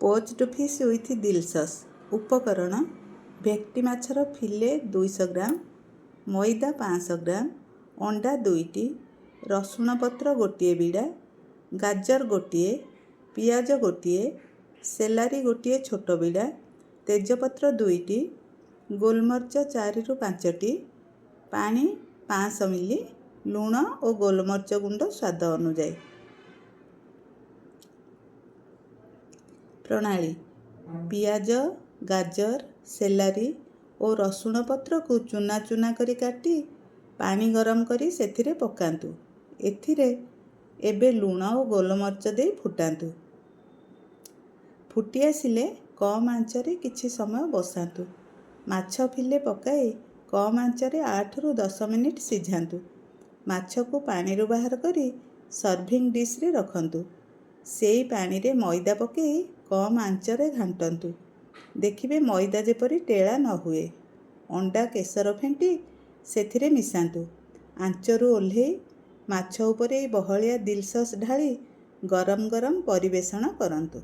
Poached fish with दिल sauce. उपकरण भेक्टी माछर फिले 200 ग्राम, मैदा 500 ग्राम, अंडा 2टी, रसुण पत्र गोटे बिड़ा, गाजर गोटे, पियाज गोटे, सेलारी गोटे छोट बिड़ा, तेजपत्र 2टी, गोलमर्च 4 ରୁ 5टी, पानी 500 मिली, लुण और गोलमर्च गुंड स्वाद अनुजाई। प्रणाली पियाज, गाजर, सेलारी और रसुण पत्र को चुना चुना करी काटी पानी गरम करी सेथिरे पकांतु। एथिरे एबे लुण और गोलमर्च दे फुटांतु। फुटी आसिले कम आंचरे किछि समय बसांतु। माछ फिले पकाई कम आंचरे 8 ରୁ 10 मिनिट सिझांतु। माछ को पानी रू बाहर करी सर्विंग डिश रे रखंतु। सेई पानी रे मैदा पकई कम आंचरे घांटंतु। देखिबे मैदा जेपरी टेड़ा न हुए। अंडा केसर फेंटी सेथिरे मिसांतु। आंचरू ओल्हेई माछ उपरे बहलिया दिल सॉस ढाली गरम गरम परिवेषण करंतु।